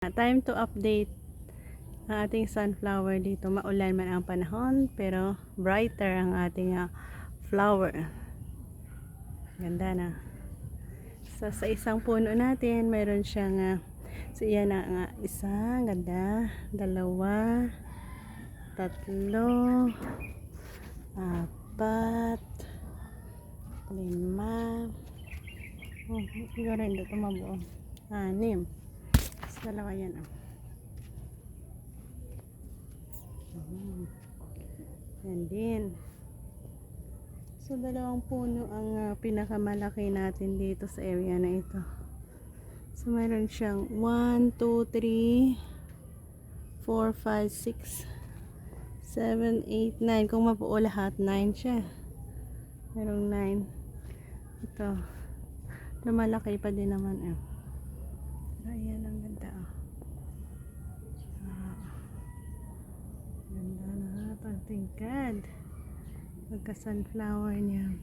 Time to update ang ating sunflower dito. Maulan man ang panahon, pero brighter ang ating flower. Ganda na. So, sa isang puno natin, mayroon siyang so yan ang isa, ganda, dalawa, tatlo, apat, lima, siguro hindi ito mabuo, anim. Dalawa yan yan din. So dalawang puno ang pinakamalaki natin dito sa area na ito. So mayroon siyang 1, 2, 3 4, 5, 6 7, 8, 9. Kung mabuo lahat 9 siya. Mayroong 9. Ito lumalaki pa din naman ayan ang ganda ganda na pagtingkad pagka sunflower niya.